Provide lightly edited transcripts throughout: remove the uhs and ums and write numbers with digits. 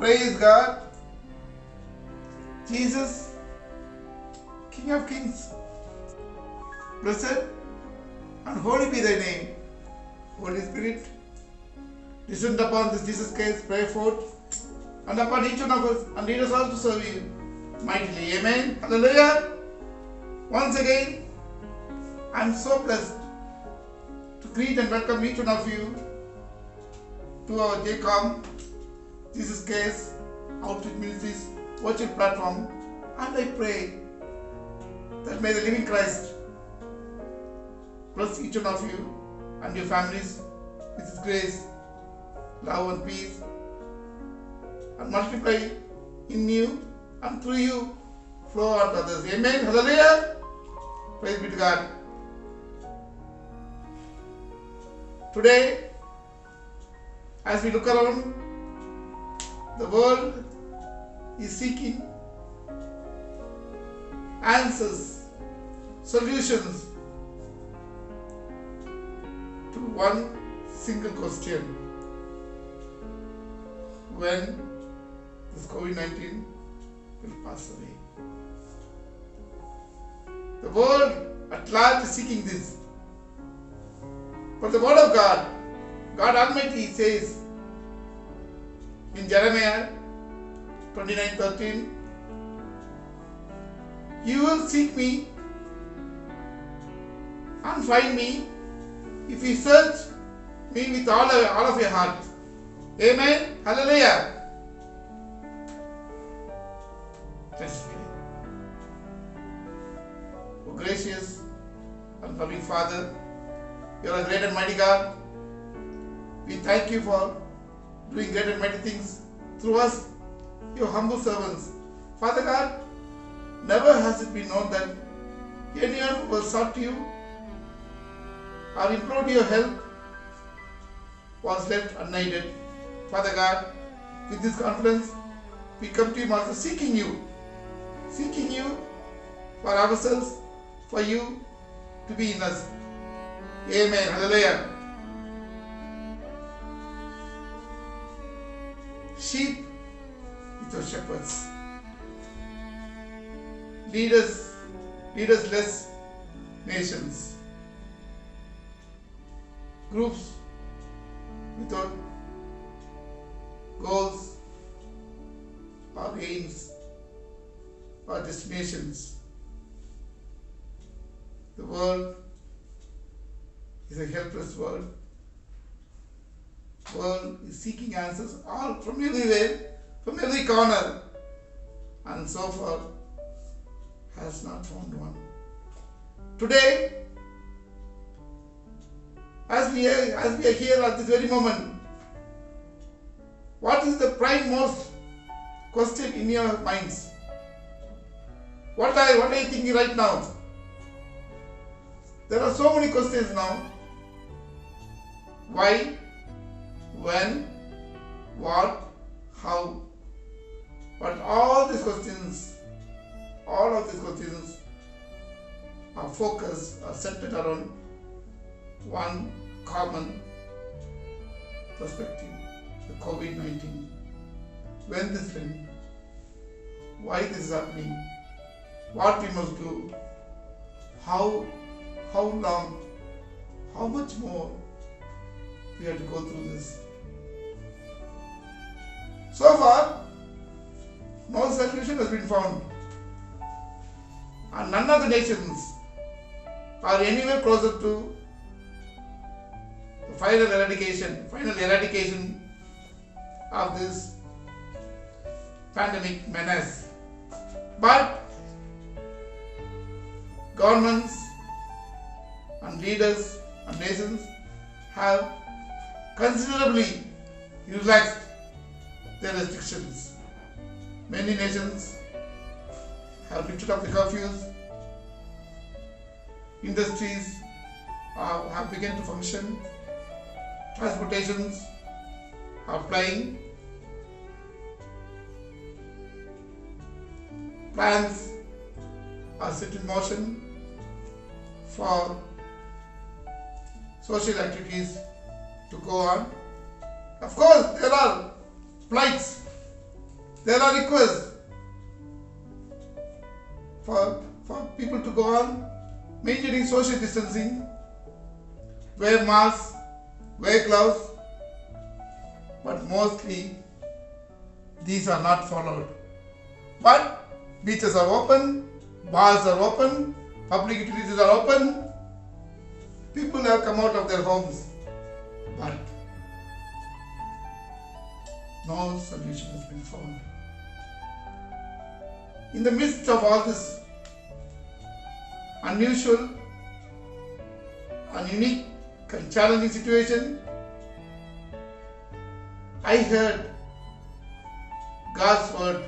Praise God. Jesus, King of Kings. Blessed and holy be thy name. Holy Spirit, descend upon this Jesus case, pray forth, and upon each one of us, and lead us all to serve you mightily. Amen. Hallelujah. Once again, I am so blessed to greet and welcome each one of you to our JCOM, Jesus Case Outreach Ministries virtual platform, and I pray that may the living Christ bless each one of you and your families with His grace, love and peace, and multiply in you and through you flow unto others. Amen. Hallelujah. Praise be to God. Today, as we look around, the world is seeking answers, solutions to one single question: when this COVID-19 will pass away. The world at large is seeking this. But the Word of God, God Almighty says in Jeremiah 29:13, you will seek me and find me if you search me with all of your heart. Amen. Hallelujah. Let's pray. Oh gracious and loving Father, you are a great and mighty God. We thank you for doing great and mighty things through us, your humble servants. Father God, never has it been known that anyone who has sought you or improved your health was left unaided. Father God, with this confidence, we come to you, Master, seeking you for ourselves, for you to be in us. Amen. Hallelujah. Sheep without shepherds. Leaderless nations. Groups without goals or aims or destinations. The world is a helpless world. The world is seeking answers all from everywhere, from every corner, and so far has not found one. Today, as we are here at this very moment, what is the primemost question in your minds? What are you thinking right now? There are so many questions now. Why? When? What? How? But all of these questions are focused, are centered around one common perspective: the COVID-19. When this will, why this is happening, what we must do, how long, how much more we have to go through this. So far, no solution has been found, and none of the nations are anywhere closer to the final eradication of this pandemic menace. But governments and leaders and nations have considerably relaxed their restrictions. Many nations have lifted up the curfews. Industries have begun to function. Transportations are flying. Plans are set in motion for social activities to go on. Of course, there are flights There are requests for people to go on maintaining social distancing, wear masks, wear gloves, but mostly these are not followed. But beaches are open, bars are open, public utilities are open, people have come out of their homes, but no solution has been found. In the midst of all this unusual and unique and challenging situation, I heard God's word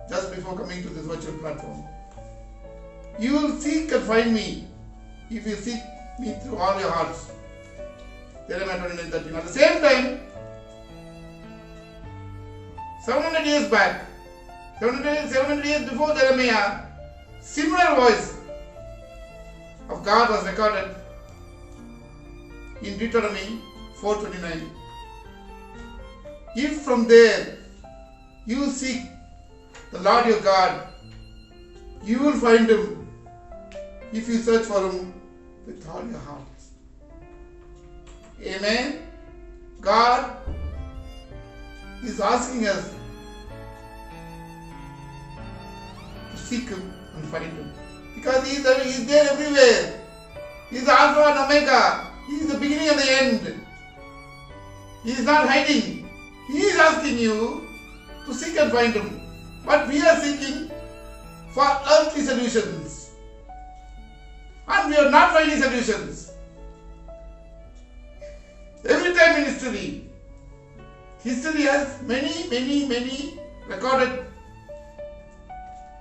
just before coming to this virtual platform. You will seek and find me if you seek me through all your hearts. Jeremiah 29:13. At the same time, 700 years back, 700 years before Jeremiah, similar voice of God was recorded in Deuteronomy 4:29. If from there you seek the Lord your God, you will find him if you search for him with all your hearts. Amen. God is asking us to seek him and find him, because he is there everywhere. He is Alpha and Omega. He is the beginning and the end. He is not hiding. He is asking you to seek and find him. But we are seeking for earthly solutions, and we are not finding solutions. Every time in history has many recorded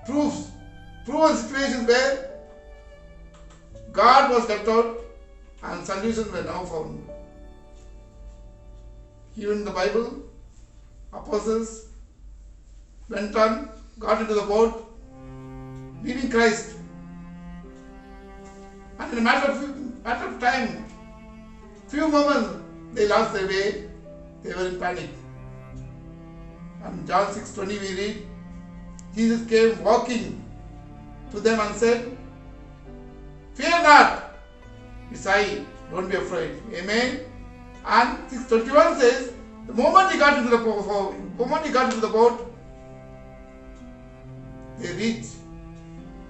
proven situations where God was left out and solutions were now found. Even in the Bible, apostles got into the boat, leaving Christ, and in a matter of time, few moments, they lost their way. They were in panic. And John 6:20 we read, Jesus came walking to them and said, "Fear not, it's I, don't be afraid." Amen. And 6:21 says, the moment he got into the boat, they reached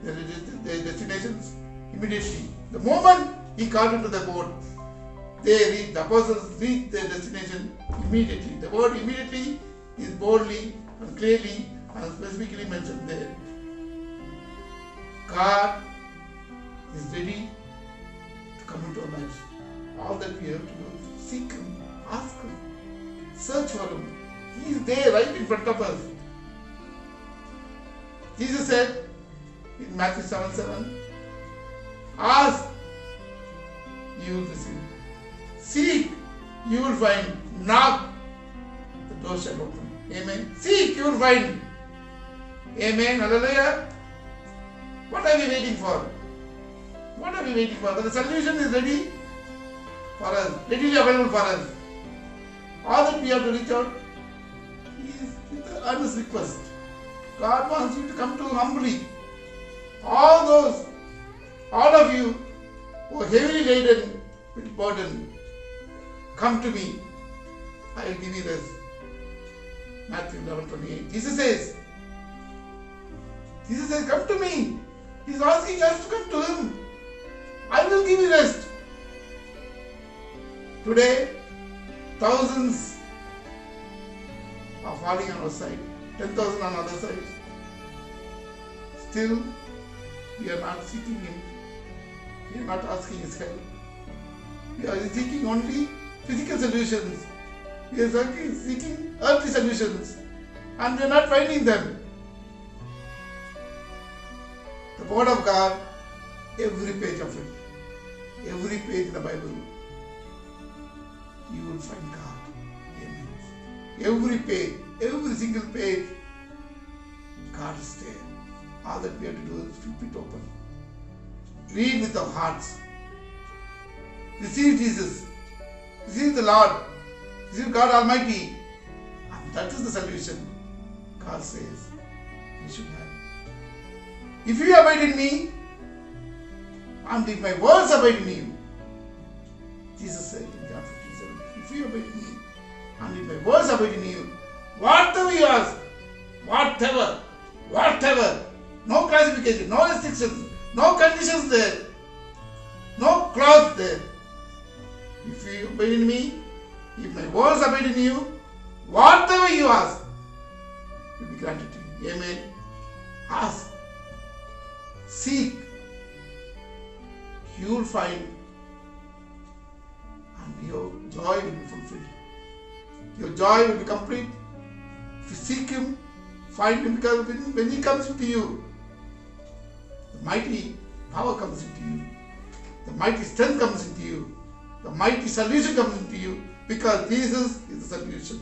their destinations immediately. The moment he got into the boat, the apostles reached their destination immediately. The word immediately is boldly and clearly and specifically mentioned there. God is ready to come into our lives. All that we have to do is seek him, ask him, search for him. He is there right in front of us. Jesus said in Matthew 7:7, ask, you will receive. Seek, you will find. Knock, the door shall open. Amen. Seek, you will find. Amen. Hallelujah. What are we waiting for? What are we waiting for? The solution is ready for us, readily available for us. All that we have to reach out is with an earnest request. God wants you to come to humbly. All of you who are heavily laden with burden, come to me. I will give you rest. Matthew 11:28. Jesus says, come to me. He's asking us to come to him. I will give you rest. Today, thousands are falling on our side, 10,000 on other sides. Still, we are not seeking him. We are not asking his help. We are seeking only physical solutions. We are seeking earthly solutions, and we are not finding them. The Word of God, every page of it, every page in the Bible, you will find God. Amen. Every page, every single page, God is there. All that we have to do is keep it open. Read with our hearts. Receive Jesus. Receive the Lord. Receive God Almighty. And that is the solution. God says you should have. If you abide in me, and if my words abide in you, Jesus said in John 15:7, if you abide in me, and if my words abide in you, whatever you ask, whatever, no classification, no restrictions, no conditions there, no clause there. If you abide in me, if my words abide in you, whatever you ask will be granted to you. Amen. Ask, seek, you will find, and your joy will be fulfilled. Your joy will be complete. If you seek Him, find Him, because when He comes into you, the mighty power comes into you, the mighty strength comes into you, the mighty solution comes into you, because Jesus is the solution.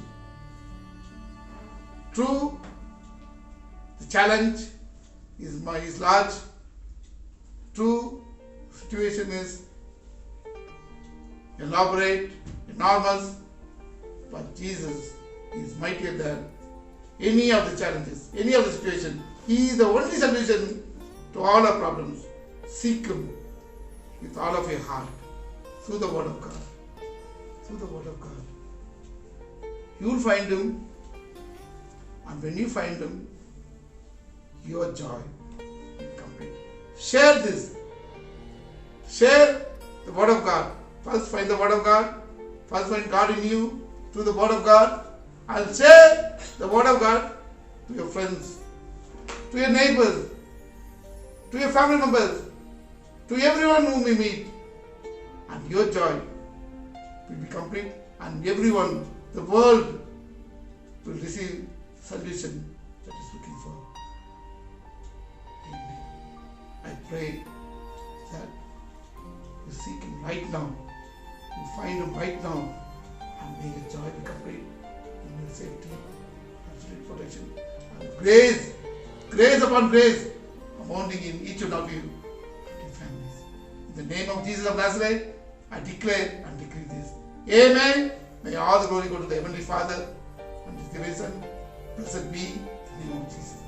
True, the challenge is large. True, situation is elaborate, enormous, but Jesus is mightier than any of the challenges, any of the situation. He is the only solution to all our problems. Seek Him with all of your heart, through the Word of God. Through the Word of God. You will find Him, and when you find Him, your joy will be complete. Share this. Share the Word of God. First find the Word of God. First find God in you through the Word of God. And share the Word of God to your friends, to your neighbors, to your family members, to everyone whom you meet. And your joy will be complete, and everyone, the world, will receive solution that is looking for. Amen. I pray that you seek Him right now, you find Him right now, and may your joy be complete in your safety, absolute protection, and grace upon grace, abounding in each one of you and your families. In the name of Jesus of Nazareth, I declare and decree this. Amen. May all the glory go to the Heavenly Father and His divine Son. Blessed be the name of Jesus.